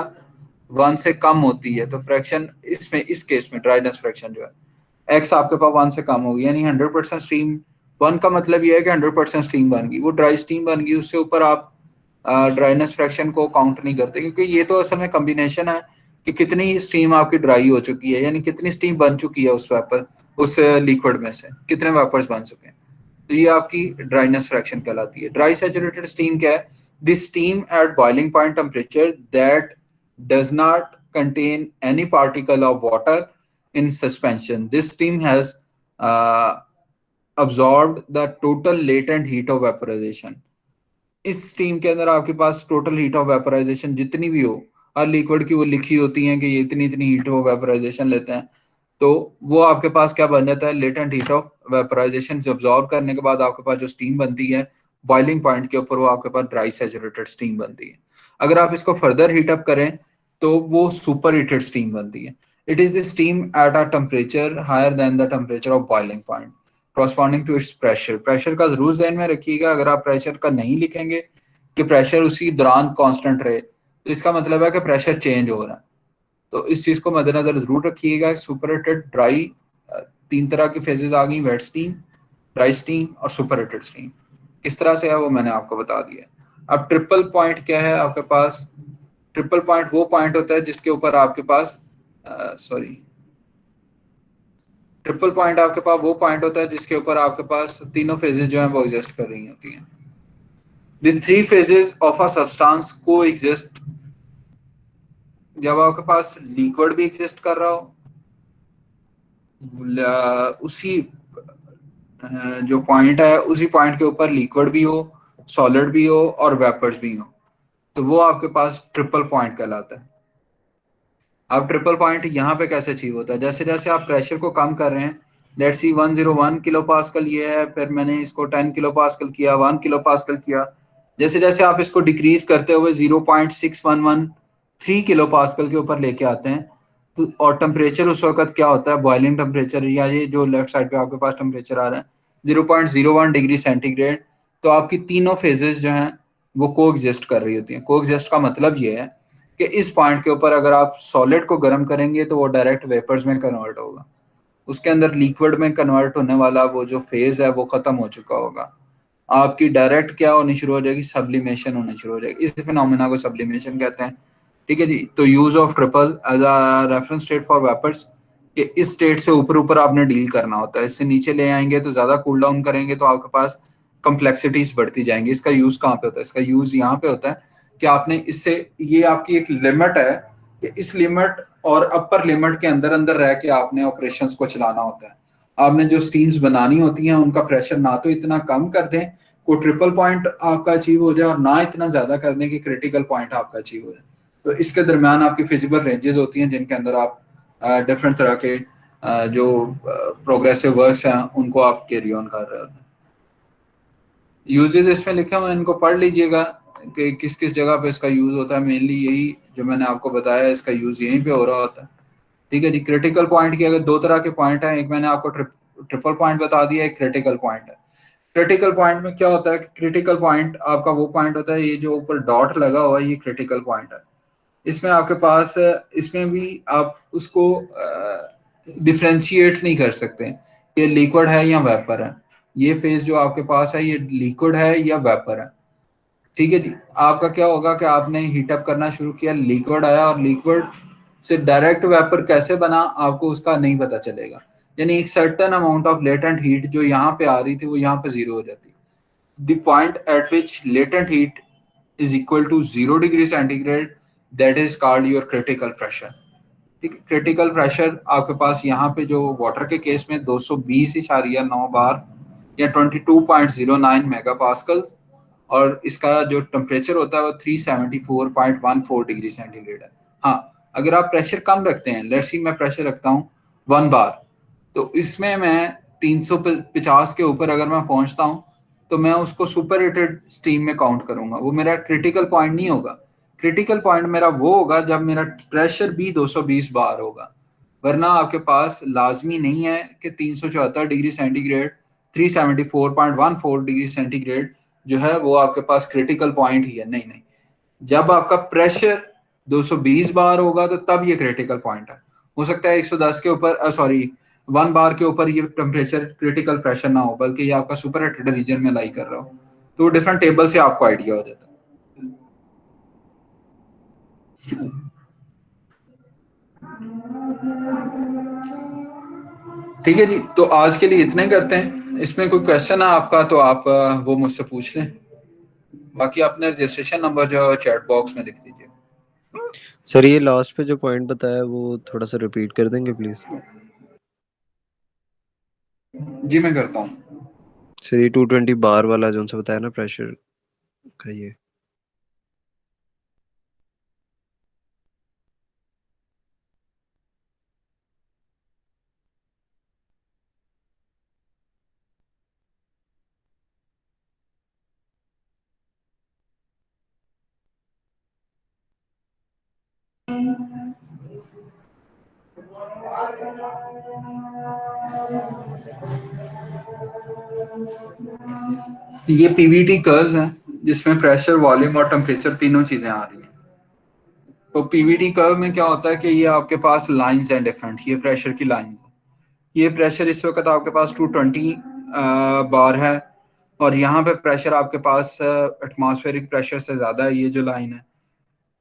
1 से कम होती है। तो फ्रैक्शन इसमें, इस केस में ड्राइनेस फ्रैक्शन जो है एक्स आपके पास 1 से कम होगी, यानी 100% स्टीम। 1 का मतलब ये है कि 100% स्टीम बन गई, वो ड्राई स्टीम बन गई, उससे ऊपर आप ड्राइनेस फ्रैक्शन को काउंट नहीं करते, क्योंकि ये तो असल में कॉम्बिनेशन है कि कितनी स्टीम आपकी ड्राई हो चुकी है, यानी कितनी स्टीम बन चुकी है उस वेपर, उस लिक्विड में से कितने वेपर्स बन चुके हैं। तो ये आपकी ड्राइनेस फ्रैक्शन कहलाती है। ड्राई सैचुरेटेड स्टीम क्या है, the steam eight boiling point temperature that does not contain any particle of water in suspension. This steam has absorbed the total latent heat of vaporization. इस steam के अंदर आपके पास total heat of vaporisation जितनी भी हो, हर liquid की वो लिखी होती है कि ये इतनी इतनी हीट ऑफ वेपराइजेशन लेते हैं, तो वो आपके पास क्या बन जाता है, लेटेंट हीट ऑफ वेपराइजेशन से अब्सॉर्ब करने के बाद आपके पास जो स्टीम बनती है बॉइलिंग पॉइंट के ऊपर, वो आपके पास ड्राई सैचुरेटेड स्टीम बनती है। अगर आप इसको फर्दर हीट अप करें तो वो सुपर हीटेड स्टीम बनती है। It is the steam at a temperature higher than the temperature of boiling point corresponding to its pressure. Pressure का जरूर ध्यान में रखिएगा। अगर आप प्रेशर का नहीं लिखेंगे कि प्रेशर उसी दौरान कांस्टेंट रहे, तो इसका मतलब है कि प्रेशर चेंज हो रहा है। तो इस चीज को मद्देनजर जरूर रखिएगा। सुपरहीटेड, ड्राई, तीन तरह की फेजेस आ गई, वेट स्टीम, ड्राई स्टीम और सुपरहीटेड स्टीम। किस तरह से है वो मैंने आपको बता दिया। अब ट्रिपल पॉइंट क्या है आपके पास? ट्रिपल पॉइंट वो पॉइंट होता है जिसके ऊपर आपके पास ट्रिपल पॉइंट आपके पास वो पॉइंट होता है जिसके ऊपर आपके पास तीनों फेजेस जो है वो एग्जिस्ट कर रही होती हैं। The three phases of a substance को एग्जिस्ट, जब आपके पास लिक्विड भी एग्जिस्ट कर रहा हो, उसी जो पॉइंट है उसी पॉइंट के ऊपर लिक्विड भी हो, सॉलिड भी हो और वेपर्स भी हो, तो वो आपके पास ट्रिपल पॉइंट कहलाता है। अब ट्रिपल पॉइंट यहाँ पे कैसे अचीव होता है? जैसे जैसे आप प्रेशर को कम कर रहे हैं, लेट्स सी 101 किलो पास्कल ये है, फिर मैंने इसको 10 किलो पास्कल किया, 1 किलो पास्कल किया। जैसे जैसे आप इसको डिक्रीज करते हुए 0.6113 किलो पास्कल के ऊपर लेके आते हैं, तो और टेम्परेचर उस वक्त क्या होता है, बॉइलिंग टेम्परेचर, या ये जो लेफ्ट साइड पे आपके पास टेम्परेचर आ रहा है 0.01 डिग्री सेंटीग्रेड, तो आपकी तीनों फेजेस जो हैं वो को एग्जिस्ट कर रही होती हैं। को एग्जिस्ट का मतलब ये है कि इस पॉइंट के ऊपर अगर आप सॉलिड को गर्म करेंगे तो वो डायरेक्ट वेपर्स में कन्वर्ट होगा, उसके अंदर लिक्विड में कन्वर्ट होने वाला वो जो फेज है वो खत्म हो चुका होगा। आपकी डायरेक्ट क्या होनी शुरू हो जाएगी, सब्लिमेशन होनी शुरू हो जाएगी। इस फिनोमेना को सब्लिमेशन कहते हैं। ठीक है जी। तो use of triple as a reference state for vapours, कि इस स्टेट से ऊपर ऊपर आपने डील करना होता है। इससे नीचे ले आएंगे तो ज्यादा कूल डाउन करेंगे तो आपके पास कॉम्प्लेक्सिटीज बढ़ती जाएंगी। इसका यूज कहाँ पे होता है? इसका यूज यहाँ पे होता है कि आपने इससे, ये आपकी एक लिमिट है कि इस लिमिट और अपर लिमिट के अंदर अंदर रह के आपने ऑपरेशंस को चलाना होता है। आपने जो स्टीम्स बनानी होती हैं उनका प्रेशर ना तो इतना कम कर दें को ट्रिपल पॉइंट आपका अचीव हो जाए, और ना इतना ज्यादा कर दें कि क्रिटिकल पॉइंट आपका अचीव हो जाए। तो इसके दरमियान आपकी फिजिबल रेंजेस होती हैं जिनके अंदर आप डिफरेंट तरह के जो प्रोग्रेसिव वर्क्स हैं उनको आप कैरी ऑन कर रहे होते हैं। यूजेस इसमें लिखे हुए हैं, इनको पढ़ लीजिएगा कि किस किस जगह पे इसका यूज होता है। मेनली यही जो मैंने आपको बताया, इसका यूज यहीं पे हो रहा होता है। ठीक है जी। क्रिटिकल पॉइंट की अगर दो तरह के पॉइंट हैं, एक मैंने आपको ट्रिपल पॉइंट बता दिया, एक क्रिटिकल पॉइंट है। क्रिटिकल पॉइंट में क्या होता है कि क्रिटिकल पॉइंट आपका वो पॉइंट होता है, ये जो ऊपर डॉट लगा हुआ है ये क्रिटिकल पॉइंट है। इसमें आपके पास, इसमें भी आप उसको डिफ्रेंशिएट नहीं कर सकते ये लिक्विड है या वेपर है। ये फेज जो आपके पास है ये लिक्विड है या वेपर है। ठीक है जी। आपका क्या होगा कि आपने हीट अप करना शुरू किया, लिक्विड आया, और लिक्विड से डायरेक्ट वेपर कैसे बना आपको उसका नहीं पता चलेगा। यानी एक certain amount of latent heat जो यहाँ पे आ रही थी वो यहाँ पे जीरो हो जाती। The point eight which latent heat is equal to 0 degree centigrade, that is called your critical pressure. ठीक है। क्रिटिकल प्रेशर आपके पास यहाँ पे जो वाटर के केस में 220.9 बार या 22.09 मेगा पास्कल, और इसका जो टेम्परेचर होता है वो 374.14 डिग्री सेंटीग्रेड है। हाँ, अगर आप प्रेशर कम रखते हैं, लेट्स सी मैं प्रेशर रखता हूँ 1 बार, तो इसमें मैं 350 के ऊपर अगर मैं पहुंचता हूँ तो मैं उसको सुपर हीटेड स्टीम में काउंट करूंगा। वो मेरा क्रिटिकल पॉइंट नहीं होगा। क्रिटिकल पॉइंट मेरा वो होगा जब मेरा प्रेशर भी 220 बार होगा। वरना आपके पास लाजमी नहीं है कि 374 डिग्री सेंटीग्रेड, 374.14 डिग्री सेंटीग्रेड जो है वो आपके पास क्रिटिकल पॉइंट ही है। नहीं नहीं, जब आपका प्रेशर 220 बार होगा तो तब ये क्रिटिकल पॉइंट है। हो सकता है 110 के ऊपर, सॉरी 1 बार के ऊपर ये टेम्परेचर क्रिटिकल प्रेशर ना हो, बल्कि ये आपका सुपर हीटेड रीजन में लाई कर रहा हो। तो डिफरेंट टेबल से आपको आइडिया हो जाता है। ठीक है जी। तो आज के लिए इतने ही करते हैं। इसमें कोई क्वेश्चन है आपका तो आप वो मुझसे पूछ लें। बाकी आपने रजिस्ट्रेशन नंबर जो है चैट बॉक्स में लिख दीजिए। सर ये लास्ट पे जो पॉइंट बताया वो थोड़ा सा रिपीट कर देंगे प्लीज। जी मैं करता हूँ। सर ये 220 बार वाला जो उनसे बताया ना प्रेशर का, ये ये पीवीटी कर्व्स हैं जिसमें प्रेशर, वॉल्यूम और टेम्परेचर तीनों चीजें आ रही हैं। तो पीवीटी कर्व में क्या होता है कि ये आपके पास लाइंस हैं डिफरेंट, ये प्रेशर की लाइंस हैं। ये प्रेशर इस वक्त आपके पास 220 बार है और यहाँ पे प्रेशर आपके पास एटमॉस्फेरिक प्रेशर से ज्यादा है, ये जो लाइन है।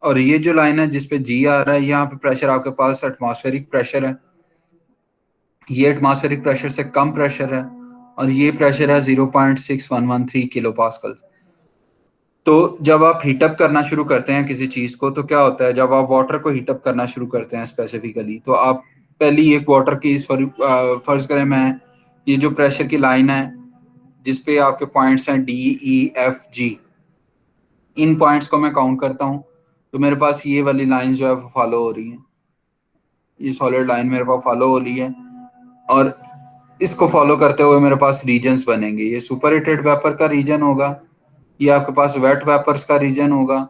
और ये जो लाइन है जिसपे जी आ रहा है, यहाँ पे प्रेशर आपके पास एटमॉस्फेरिक प्रेशर है, ये एटमॉस्फेरिक प्रेशर से कम प्रेशर है और ये प्रेशर है 0.6113 किलो पास्कल। तो जब आप हीटअप करना शुरू करते हैं किसी चीज को, तो क्या होता है, जब आप वाटर को हीटअप करना शुरू करते हैं स्पेसिफिकली, तो आप पहली एक वाटर की फर्ज करें मैं, ये जो प्रेशर की लाइन है जिसपे आपके पॉइंट्स हैं DEFG, इन पॉइंट्स को मैं काउंट करता हूँ तो मेरे पास ये वाली लाइन जो है वो फॉलो हो रही है, ये सॉलिड लाइन मेरे पास फॉलो हो रही है और इसको फॉलो करते हुए मेरे पास रीजन्स बनेंगे। ये सुपर हीटेड वेपर का रीजन होगा, ये आपके पास वेट वेपर्स का रीजन होगा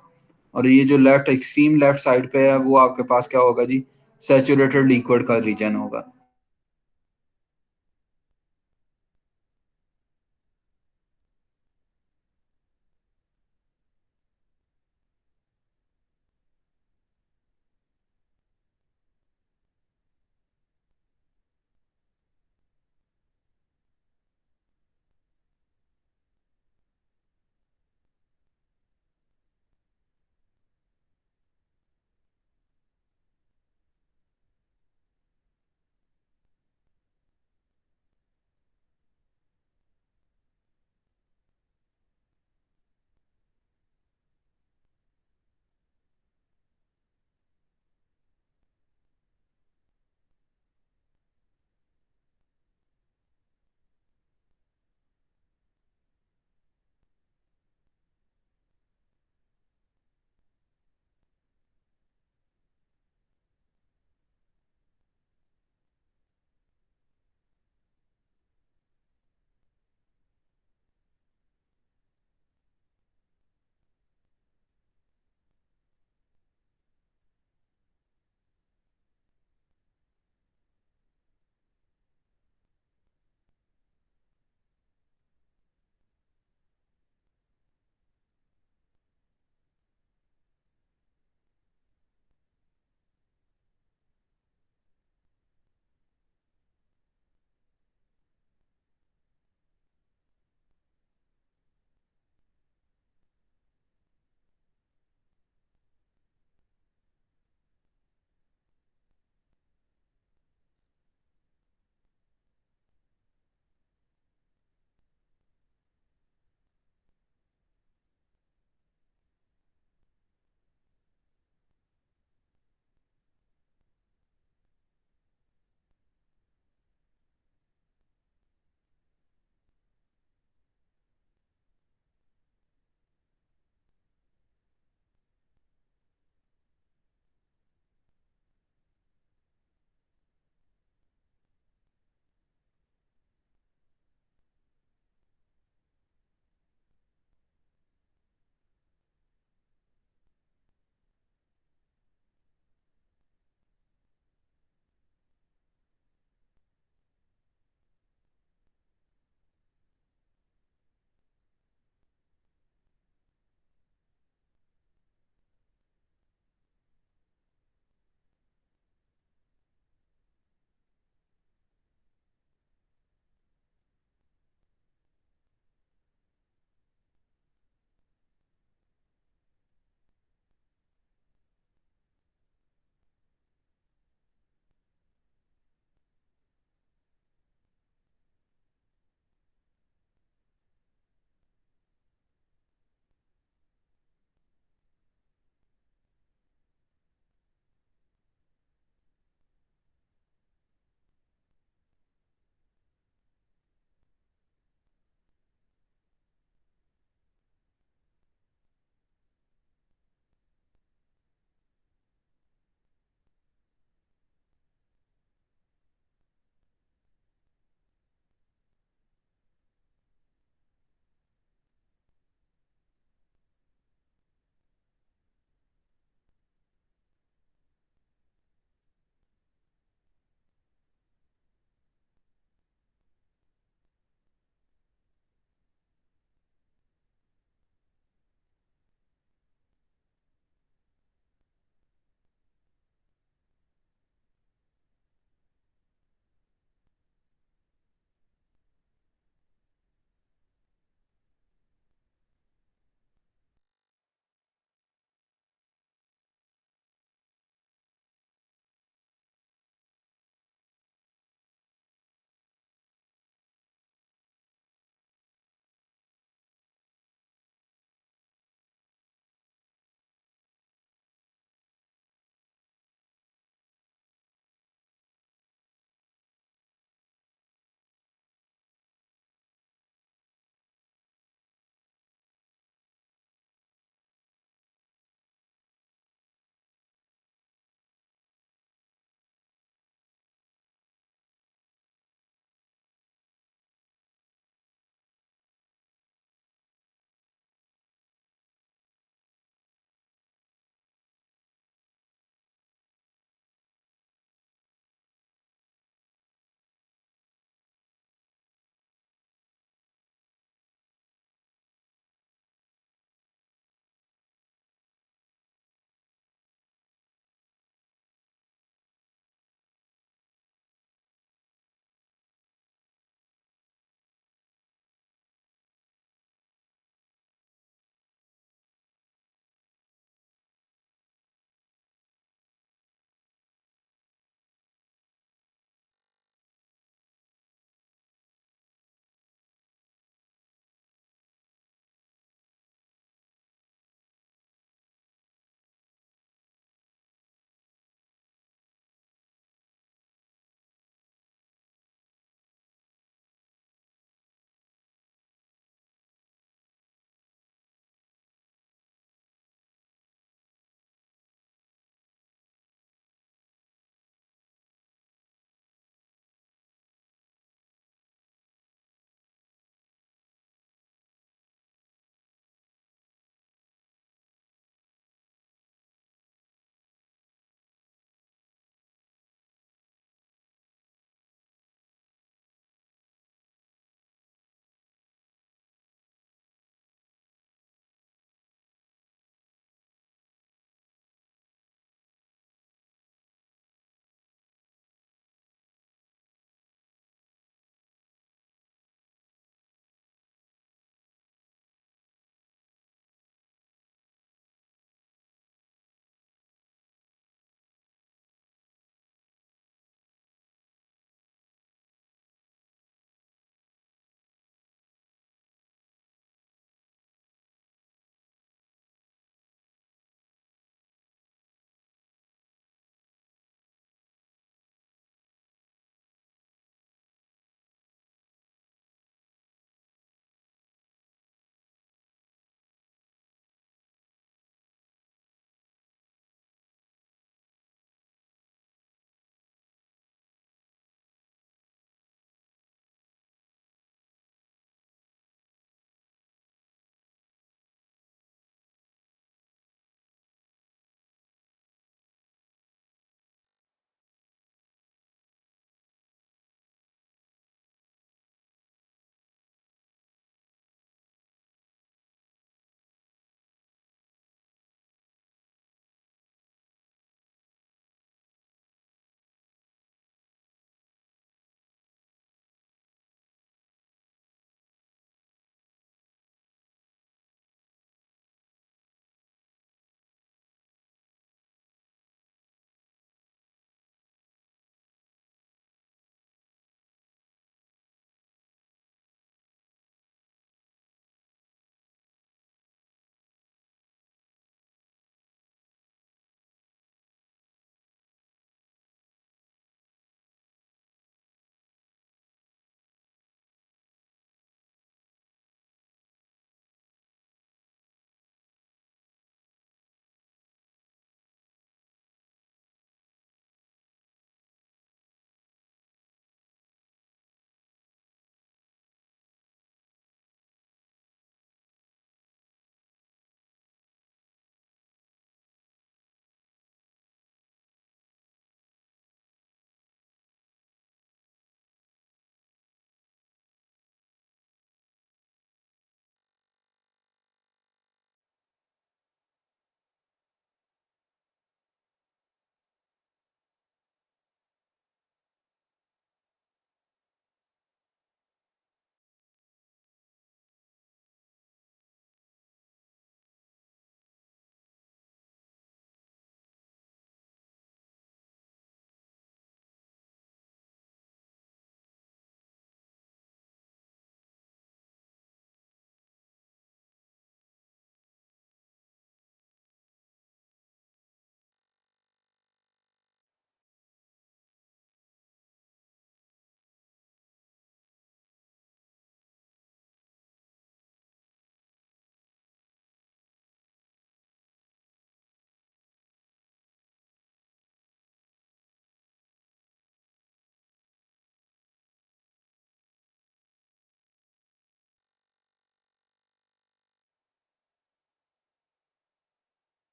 और ये जो लेफ्ट एक्सट्रीम लेफ्ट साइड पे है वो आपके पास क्या होगा जी, सैचुरेटेड लिक्विड का रीजन होगा।